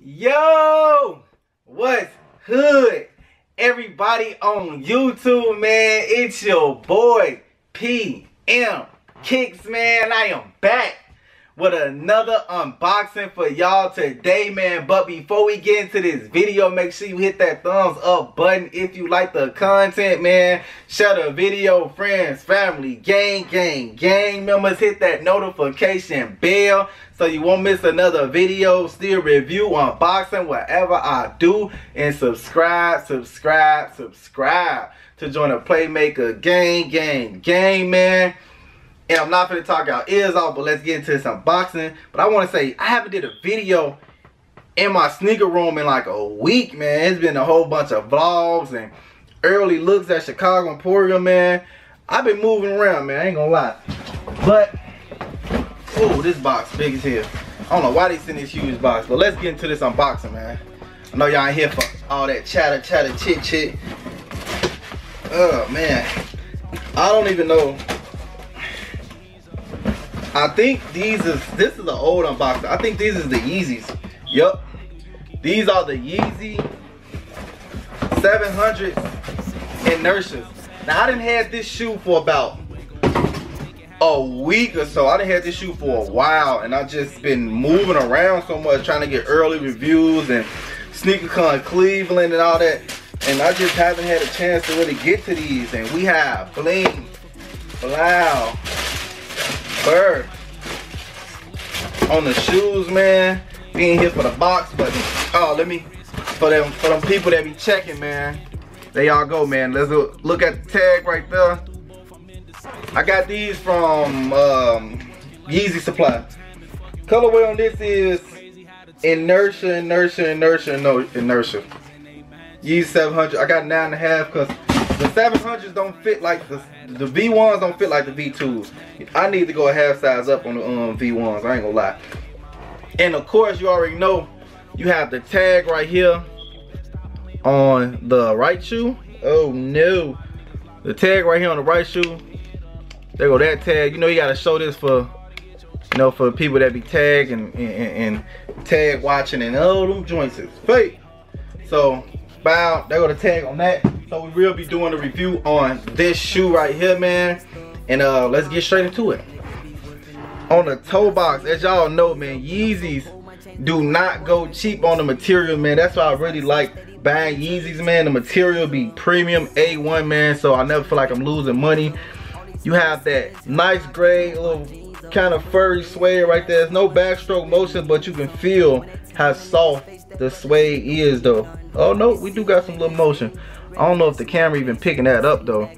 Yo, what's hood? Everybody on YouTube, man, it's your boy PM Kicks, man. I am back with another unboxing for y'all today, man. But before we get into this video, make sure you hit that thumbs up button if you like the content, man. Share the video, friends, family, gang members. Hit that notification bell so you won't miss another video, still review, unboxing, whatever I do. And subscribe to join the Playmaker gang, man. And I'm not gonna talk y'all ears off, but let's get into this unboxing. But I want to say, I haven't did a video in my sneaker room in like a week, man. It's been a whole bunch of vlogs and early looks at Chicago Emporium, man. I've been moving around, man, I ain't gonna lie. But, oh, this box big as hell. I don't know why they send this huge box, but let's get into this unboxing, man. I know y'all ain't here for all that chatter, chit. Oh, man. I don't even know. I think this is an old unboxing. I think these is the Yeezys. Yup. These are the Yeezy 700 Inertia. Now I done had this shoe for about a week or so. I done had this shoe for a while, and I just been moving around so much trying to get early reviews and SneakerCon Cleveland and all that. And I just haven't had a chance to really get to these. And we have Bling, Blau, Bird on the shoes, man. We ain't here for the box, but oh, for them people that be checking, man. There y'all go, man. Let's look at the tag right there. I got these from Yeezy Supply. Colorway on this is Inertia. Yeezy 700. I got 9.5 because the 700s don't fit like the V1s don't fit like the V2s. I need to go a half size up on the V1s. I ain't gonna lie. And of course, you already know you have the tag right here on the right shoe. Oh no, the tag right here on the right shoe. There go that tag. You know you gotta show this for, you know, for people that be tagged and tag watching and oh, them joints is fake. So bow, there go the tag on that. So we will be doing a review on this shoe right here, man. And let's get straight into it. On the toe box, as y'all know, man, Yeezys do not go cheap on the material, man. That's why I really like buying Yeezys, man. The material be premium A1, man, so I never feel like I'm losing money. You have that nice gray, little kind of furry suede right there. There's no backstroke motion, but you can feel how soft the suede is, though. Oh no, we do got some little motion. I don't know if the camera even picking that up though,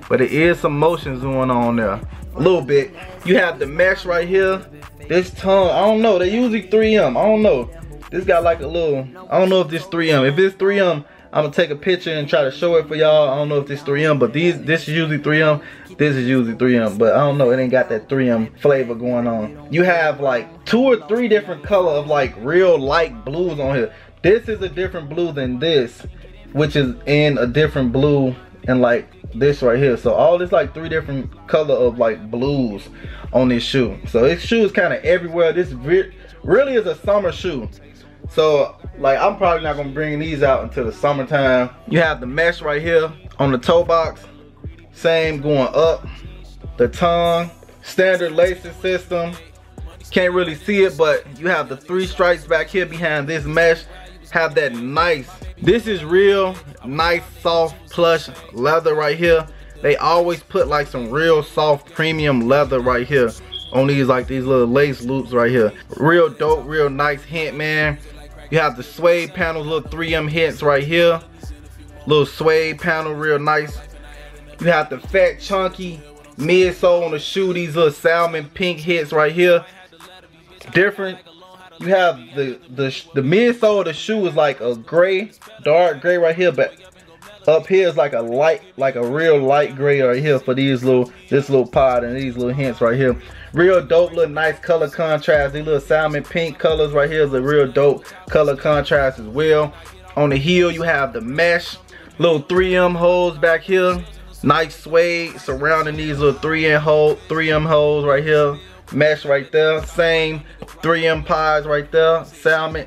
but it is some motions going on there. A little bit. You have the mesh right here. This tongue, I don't know. They usually 3M. I don't know. This got like a little, I don't know if this 3M. If it's 3M, I'm gonna take a picture and try to show it for y'all. I don't know if this 3M, but this is usually 3M. This is usually 3M, but I don't know. It ain't got that 3M flavor going on. You have like 2 or 3 different color of like real light blues on here. This is a different blue than this, which is in a different blue and like this right here. So all this like 3 different color of like blues on this shoe. So this shoe is kind of everywhere. This really is a summer shoe. So like I'm probably not gonna bring these out until the summertime. You have the mesh right here on the toe box. Same going up. The tongue, standard lacing system. Can't really see it, but you have the 3 stripes back here behind this mesh. Have that nice, this is real nice soft plush leather right here. They always put like some real soft premium leather right here on these, like these little lace loops right here. Real dope, real nice hint, man. You have the suede panels, little 3M hints right here. Little suede panel, real nice. You have the fat chunky midsole on the shoe, these little salmon pink hits right here. Different. You have the midsole of the shoe is like a gray, dark gray right here, but up here is like a light, like a real light gray right here for these this little pod and these little hints right here. Real dope, little nice color contrast. These little salmon pink colors right here is a real dope color contrast as well. On the heel you have the mesh, little 3M holes back here. Nice suede surrounding these little 3M holes right here. Mesh right there, same 3M pies right there, salmon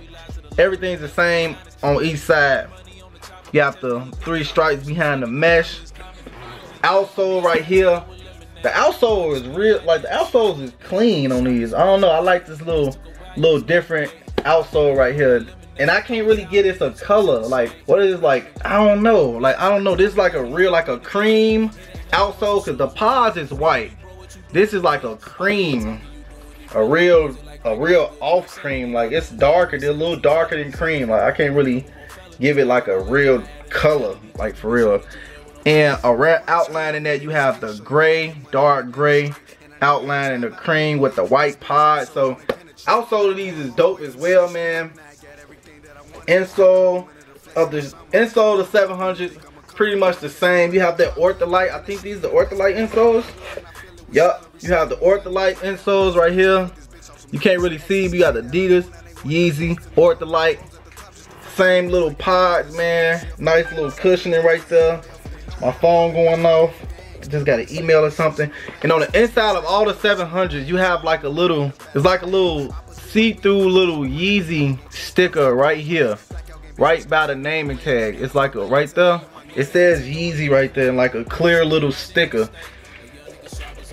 Everything's the same on each side. You have the 3 stripes behind the mesh. Outsole right here. The outsole is real, like the outsole is clean on these. I don't know, I like this little different outsole right here. And I can't really get it's a color. Like, what is it, like, I don't know. Like, I don't know. This is like a real, like a cream outsole, because the paws is white. This is like a cream. A real off cream. Like, it's darker. They're a little darker than cream. Like, I can't really give it like a real color. Like, for real. And a red outline in that, you have the gray, dark gray outline and the cream with the white pod. So, outsole of these is dope as well, man. Insole of the 700s, pretty much the same. You have that Ortholite. I think these are the Ortholite insoles. Yup, you have the Ortholite insoles right here. You can't really see, but you got the Adidas Yeezy Ortholite. Same little pods, man. Nice little cushioning right there. My phone going off. Just got an email or something. And on the inside of all the 700s, you have like a little, it's like a little see-through little Yeezy sticker right here, right by the naming tag. It's like a right there, it says Yeezy right there, and like a clear little sticker.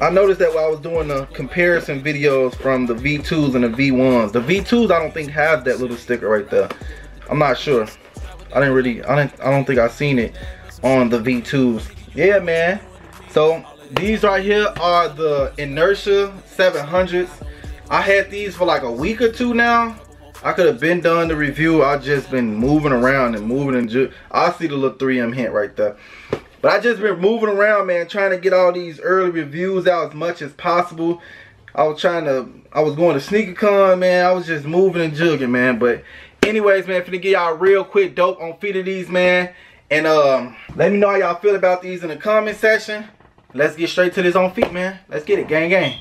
I noticed that while I was doing the comparison videos from the V2s and the V1s. The V2s I don't think have that little sticker right there. I'm not sure. I don't think I seen it on the V2s. Yeah, man. So these right here are the Inertia 700s. I had these for like a week or 2 now. I could have been done the review. I've just been moving around and moving and I see the little 3M hint right there. But I just been moving around, man, trying to get all these early reviews out as much as possible. I was going to SneakerCon, man. I was just moving and jugging, man. But anyways, man, finna give y'all a real quick dope on feet of these, man. And let me know how y'all feel about these in the comment section. Let's get straight to this on feet, man. Let's get it, gang gang.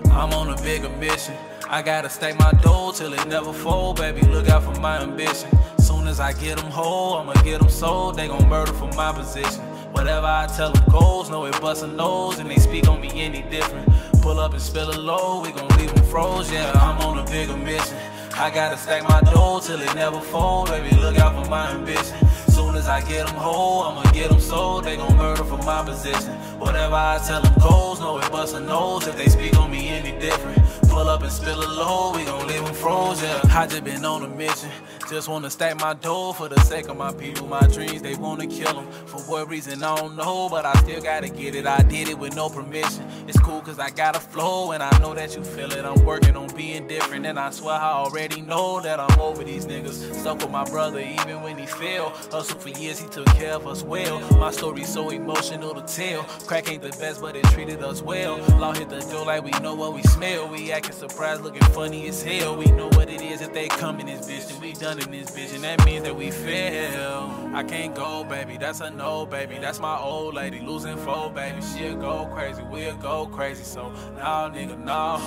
I'm on a bigger mission. I gotta stack my dough till it never fold, baby. Look out for my ambition. Soon as I get them whole, I'ma get them sold. They gon' murder for my position. Whatever I tell them goes, know it bust a nose, and they speak on me any different. Pull up and spill a load, we gon' leave them froze. Yeah, I'm on a bigger mission. I gotta stack my dough till it never fold, baby. Look out for my ambition. Soon as I get them whole, I'ma get them sold. They gon' murder for my position. Whatever I tell them goes, know it bust a nose. If they speak on me any different, pull up and spill a load, we gon' leave them froze, yeah. I just been on a mission, just wanna stack my dough for the sake of my people, my dreams, they wanna kill them. For what reason, I don't know, but I still gotta get it. I did it with no permission. It's cool cause I got a flow, and I know that you feel it. I'm working on being different, and I swear I already know that I'm over these niggas. Stuck with my brother even when he failed. Hustled for years, he took care of us well. My story's so emotional to tell. Crack ain't the best, but it treated us well. Law hit the door like we know what we smell. We acting surprised, looking funny as hell. We know what it is if they come in this bitch, then we done in this bitch, and that means that we fail. I can't go, baby, that's a no, baby. That's my old lady, losing 4, baby. She'll go crazy, we'll go crazy. So, nah, nigga, nah.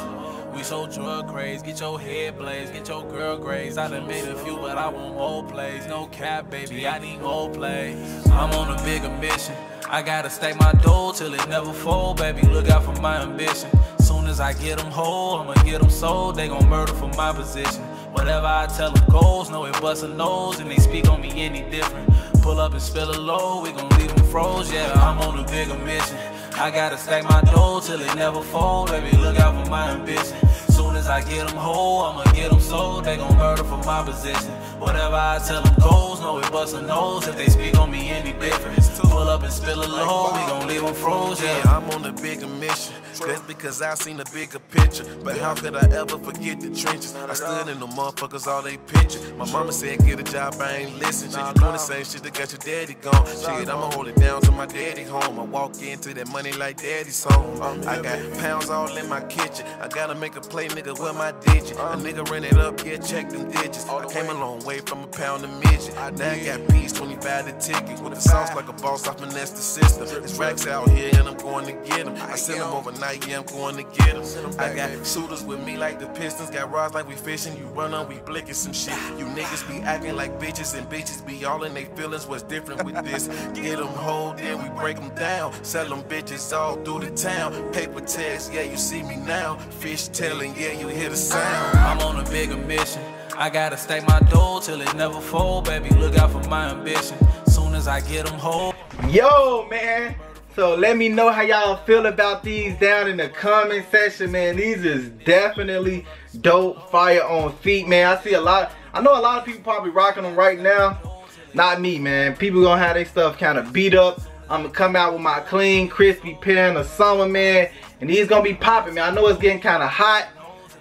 We so drug crazy, get your head blazed, get your girl grazed. I done made a few, but I want more plays. No cap, baby, I need more plays. I'm on a bigger mission. I gotta stack my dough till it never fold, baby. Look out for my ambition. Soon as I get them whole, I'ma get them sold. They gon' murder for my position. Whatever I tell them goes, know it bust a nose, and they speak on me any different. Pull up and spill a load, we gon' leave them froze. Yeah, I'm on a bigger mission. I gotta stack my dough till it never fold, baby. Look out for my ambition. Soon as I get them whole, I'ma get them sold. They gon' murder for my position. Whatever I tell them goes, know it bust a nose. If they speak on me any different, pull up and spill a load, we gon' leave them froze. Yeah, I'm on a bigger mission. That's because I seen a bigger picture. But how could I ever forget the trenches? I stood in the motherfuckers, all they picture. My mama said, get a job, I ain't listen. Shit, you doing the same shit that got your daddy gone. Shit, I'ma hold it down till my daddy home. I walk into that money like daddy's home. I got pounds all in my kitchen. I gotta make a play, nigga, with my digit. A nigga ran it up, yeah, check them digits. I came a long way from a pound of midget. Now I got peace, 25 the ticket. With the sauce like a boss, I finesse the system. It's racks out here and I'm going to get them. I send them overnight, yeah, I'm going to get them. I got shooters with me like the Pistons. Got rods like we fishing. You run on, we blicking some shit. You niggas be acting like bitches and bitches be all in they feelings. What's different with this? Get them whole, then we break them down. Sell them bitches all through the town. Paper text, yeah, you see me now. Fish telling, yeah, you to hear the sound. I'm on a bigger mission. I gotta stack my dough till it never fold, baby. Look out for my ambition. Soon as I get them whole. Yo, man. So let me know how y'all feel about these down in the comment section, man. These is definitely dope, fire on feet, man. I know a lot of people probably rocking them right now. Not me, man. People gonna have their stuff kind of beat up. I'm gonna come out with my clean, crispy pair in the summer, man. And these gonna be popping, man. I know it's getting kind of hot.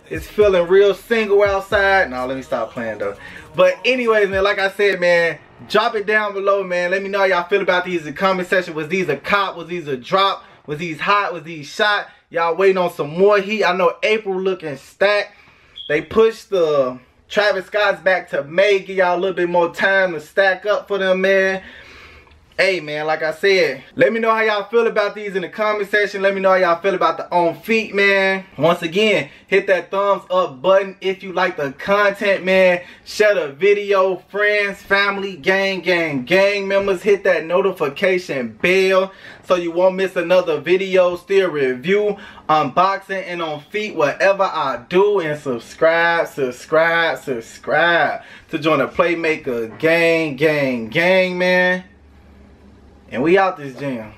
It's feeling real single outside. Nah, let me stop playing though. But anyways, man, like I said, man, drop it down below, man. Let me know how y'all feel about these in the comment section. Was these a cop? Was these a drop? Was these hot? Was these shot? Y'all waiting on some more heat. I know April looking stacked. They pushed the Travis Scott's back to May. Give y'all a little bit more time to stack up for them, man. Hey, man, like I said, let me know how y'all feel about these in the comment section. Let me know how y'all feel about the on feet, man. Once again, hit that thumbs up button if you like the content, man. Share the video, friends, family, gang members. Hit that notification bell so you won't miss another video. Still review, unboxing, and on feet, whatever I do. And subscribe to join the Playmaker gang, man. And we out this jam.